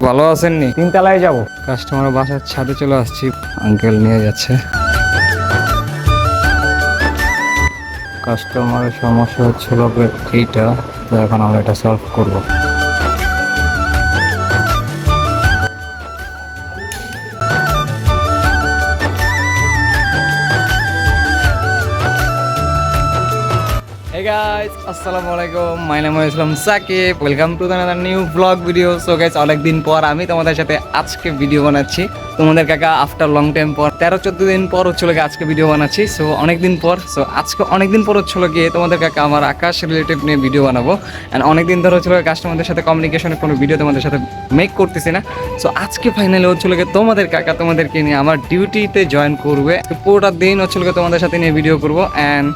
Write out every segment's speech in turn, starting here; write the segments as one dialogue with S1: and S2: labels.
S1: ভালো আছেন নি? তিনতলায় যাব। কাস্টমার বাসার ছাদে চলে আসছি, আঙ্কেল নিয়ে যাচ্ছে। কাস্টমারের সমস্যা হচ্ছিল এইটা, তো এখন আমরা এটা সলভ করবো। Hey guys, আসসালামু আলাইকুম। My name is Sakib. Welcome to another new blog video. So guys, অনেকদিন পর আমি তোমাদের সাথে আজকে ভিডিও বানাচ্ছি। তোমাদের কাকা আফটার লং টাইম পর 13-14 দিন পর হচ্ছিল গিয়ে আজকে ভিডিও বানাচ্ছি। সো অনেকদিন পর, সো আজকে অনেকদিন পর হচ্ছিল গিয়ে তোমাদের কাকা আমার আকাশ রিলেটিভ নিয়ে ভিডিও বানাবো। অ্যান্ড অনেকদিন ধরে হচ্ছিল কাস্টমারদের সাথে কমিউনিকেশনের কোনো ভিডিও তোমাদের সাথে মেক করতেছি না। সো আজকে ফাইনালি হচ্ছিল গিয়ে তোমাদের কাকা তোমাদেরকে নিয়ে আমার ডিউটিতে জয়েন করবে। পুরোটা দিন হচ্ছিল গিয়ে তোমাদের সাথে নিয়ে ভিডিও করবো। অ্যান্ড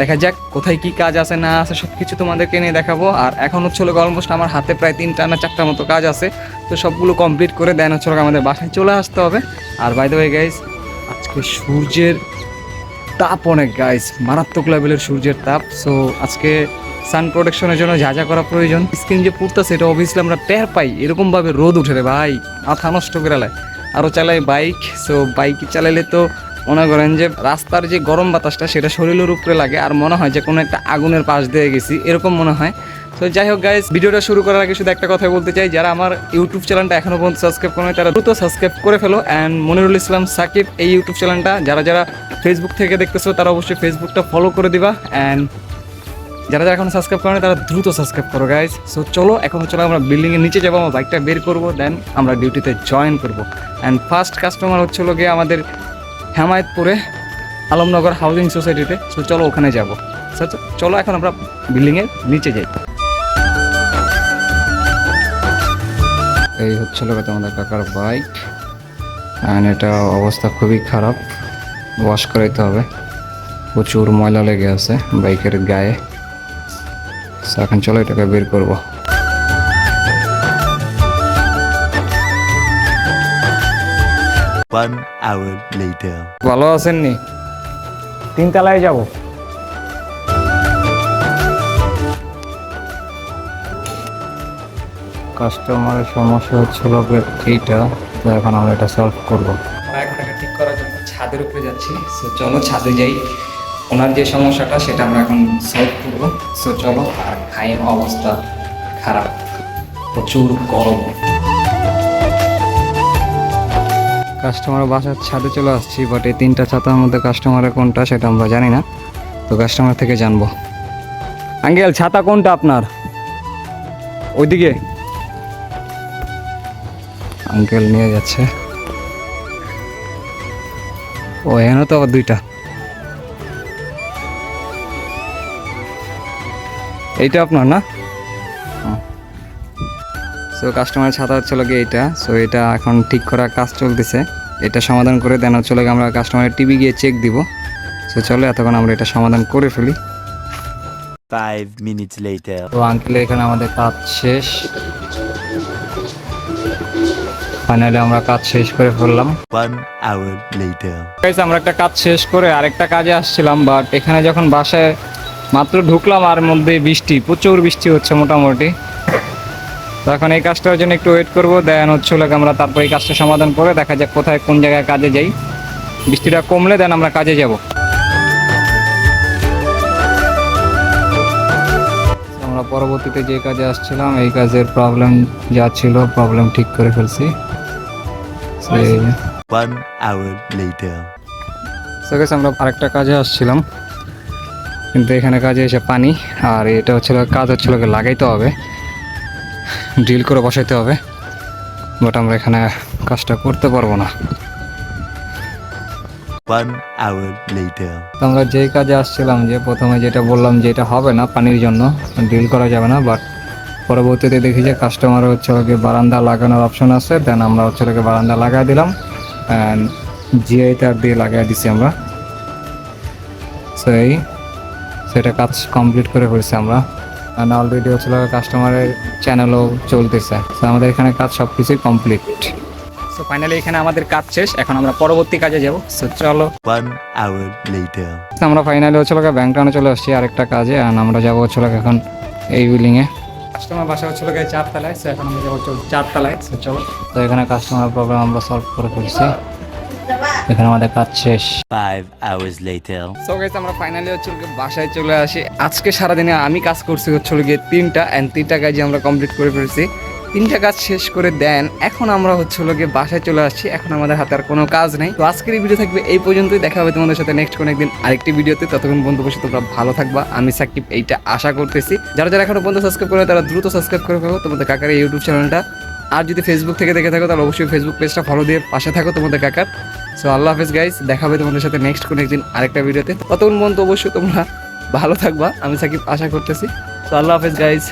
S1: দেখা যাক কোথায় কি কাজ আছে না আছে সব কিছু তোমাদেরকে নিয়ে দেখাবো। আর এখন হচ্ছিল অলমোস্ট আমার হাতে প্রায় 3টা না 4টার মতো কাজ আছে। তো সবগুলো কমপ্লিট করে দেন হচ্ছিল আমাদের বাসায় চলে আসতে হবে। আর বাই দ্য ওয়ে গাইস, আজকে সূর্যের তাপ অনেক গাইস, মারাত্মক লেভেলের সূর্যের তাপ। সো আজকে সান প্রোটেকশনের জন্য যা যা করা প্রয়োজন, স্কিন যে পুড়তেছে এটা অবভিয়াসলি আমরা টের পাই। এরকমভাবে রোদ উঠে রে ভাই, মাথা নষ্ট করে লাই। আরও চালাই বাইক। সো বাইক চালাইলে তো মনে করেন যে রাস্তার যে গরম বাতাসটা সেটা শরীরের উপরে লাগে, আর মনে হয় যে কোনো একটা আগুনের পাশ দিয়ে গেছি, এরকম মনে হয়। তো যাই হোক গাইস, ভিডিওটা শুরু করার আগে শুধু একটা কথা বলতে চাই, যারা আমার ইউটিউব চ্যানেলটা এখনও পর্যন্ত সাবস্ক্রাইব করে তারা দ্রুত সাবস্ক্রাইব করে ফেলো। অ্যান্ড মনিরুল ইসলাম সাকিব এই ইউটিউব চ্যানেলটা যারা যারা ফেসবুক থেকে দেখতেছো তারা অবশ্যই ফেসবুকটা ফলো করে দিবা। অ্যান্ড যারা যারা এখন সাবস্ক্রাইব করে তারা দ্রুত সাবস্ক্রাইব করো গাইস। সো চলো এখন চলো আমরা বিল্ডিংয়ের নিচে যাবো, আমার বাইকটা বের করবো, দেন আমরা ডিউটিতে জয়েন করবো। অ্যান্ড ফার্স্ট কাস্টমার হচ্ছিল গিয়ে আমাদের হেমায়তপুরে আলমনগর হাউজিং সোসাইটিতে। সো চলো ওখানে যাবো। চলো এখন আমরা বিল্ডিংয়ের নিচে যাই। এই হচ্ছিল তোমাদের কাকার বাইক, অ্যান্ড এটা অবস্থা খুবই খারাপ, ওয়াশ করাইতে হবে, প্রচুর ময়লা লেগে আছে বাইকের গায়ে। এখন চলো এটাকে বের করবো। ভালো আছেন নি? তিনতলায় যাব। কাস্টমারের সমস্যা হচ্ছিল এইটা, তো এখন আমরা এটা সলভ করবো। আমরা এখন এটা ঠিক করার জন্য ছাদের উপরে যাচ্ছি। সো চলো ছাদে যাই, ওনার যে সমস্যাটা সেটা আমরা এখন সলভ করবো। সো চলো। আর খাইন অবস্থা খারাপ, প্রচুর গরম। কাস্টমার বাসার ছাদে চলে আসছি, বাট এই 3টা ছাতার মধ্যে কাস্টমারের কোনটা সেটা আমরা জানি না, তো কাস্টমার থেকে জানবো। আঙ্কেল ছাতা কোনটা আপনার? ওইদিকে আঙ্কেল নিয়ে যাচ্ছে। ও এখানে তো আবার 2টা। এইটা আপনার না? সো কাস্টমারের ছাতা হচ্ছে লাগে এইটা। সো এটা এখন ঠিক করার কাজ চলতেছে, এটা সমাধান করে দেন হচ্ছে লাগে আমরা কাস্টমারের টিভি গিয়ে চেক দিব। সো চলো এতক্ষণ আমরা এটা সমাধান করে ফেলি।
S2: 5 minutes later.
S1: তো আঙ্কেল এখানে আমাদের কাজ শেষ, ফাইনালি আমরা কাজ শেষ করে ফেললাম।
S2: 1 hour later.
S1: গাইস, আমরা একটা কাজ শেষ করে আরেকটা কাজে আসছিলাম, বাট এখানে যখন বাসায় মাত্র ঢুকলাম আর মধ্যে বৃষ্টি, প্রচুর বৃষ্টি হচ্ছে মোটামুটি। তো এখন এই কাজটার জন্য একটু ওয়েট করবো, দেন হচ্ছে আমরা তারপর এই কাজটা সমাধান করে দেখা যাক কোথায় কোন জায়গায় কাজে যাই। বৃষ্টিটা কমলে দেন আমরা কাজে যাব। আমরা পরবর্তীতে যে কাজে আসছিলাম এই কাজের প্রবলেম যা ছিল প্রবলেম ঠিক করে ফেলছি।
S2: 1 hour later.
S1: সো গাইস, আমরা আরেকটা কাজে আসছিলাম, কিন্তু এখানে কাজে এসে পানি, আর এটা হচ্ছিল কাজ হচ্ছিল লাগাইতে হবে, ড্রিল করে বসাইতে হবে, বাট আমরা এখানে কাজটা করতে পারবো না।
S2: 1 hour later.
S1: আমরা যেই কাজে আসছিলাম, যে প্রথমে যেটা বললাম যে এটা হবে না, পানির জন্য ড্রিল করা যাবে না, বাট পরবর্তীতে দেখি যে কাস্টমার হচ্ছে বারান্দা লাগানোর অপশন আছে, দেন আমরা হচ্ছে বারান্দা লাগাই দিলাম, অ্যান্ড জিআই তার দিয়ে লাগাই দিছি আমরা। সেটা কাজ কমপ্লিট করে ফেলছি আমরা, অ্যান্ড অলরেডি হচ্ছিল কাস্টমারের চ্যানেলও চলতেছে। তো আমাদের এখানে কাজ সব কিছুই কমপ্লিট। সো ফাইনালি এখানে আমাদের কাজ শেষ, এখন আমরা পরবর্তী কাজে যাব। সো চলো।
S2: 1 hour later.
S1: আমরা ফাইনালি হচ্ছিল ব্যাংক টাউনে চলে আসছি আরেকটা কাজে, অ্যান্ড আমরা যাবো হচ্ছিল এখন এই বিল্ডিংয়ে। কাস্টমার বাসা হচ্ছিল গিয়ে 4 তলায়, সো এখন আমরা যাবো 4 তলায়। সো চলো, তো এখানে কাস্টমার প্রবলেম আমরা সলভ করে ফেলছি, এখানে আমাদের কাজ শেষ।
S2: 5 hours later.
S1: সো গাইস আমরা ফাইনালি হচ্ছে গিয়ে বাসায় চলে আসি। আজকে সারাদিনে আমি কাজ করছি হচ্ছে গিয়ে 3টা, অ্যান্ড 3টা কাজই আমরা কমপ্লিট করে ফেলছি। 3টা কাজ শেষ করে দেন এখন আমরা হচ্ছে গিয়ে বাসায় চলে আসছি। এখন আমাদের হাতে আর কোনো কাজ নেই। তো আজকের এই ভিডিও থাকবে এই পর্যন্তই, দেখা হবে তোমাদের সাথে নেক্সট কোনো একদিন আরেকটি ভিডিওতে। ততক্ষণ বন্ধু বসে তোমরা ভালো থাকবা, আমি সাকিব এইটা আশা করতেছি। যারা যারা এখনো পর্যন্ত সাবস্ক্রাইব করে তারা দ্রুত সাবস্ক্রাইব করে ফেলো তোমাদের কাকার এই ইউটিউব চ্যানেলটা। আর যদি ফেসবুক থেকে দেখে থাকো তাহলে অবশ্যই ফেসবুক পেজটা ফলো দিয়ে পাশে থাকো তোমাদের কাকার। সো আল্লাহ হাফেজ গাইস, দেখা হবে তোমাদের সাথে নেক্সট কোনো একদিন আরেকটা ভিডিওতে। ততক্ষণ পর্যন্ত অবশ্যই তোমরা ভালো থাকবা, আমি সাকিব আশা করতেছি। সো আল্লাহ হাফেজ গাইস।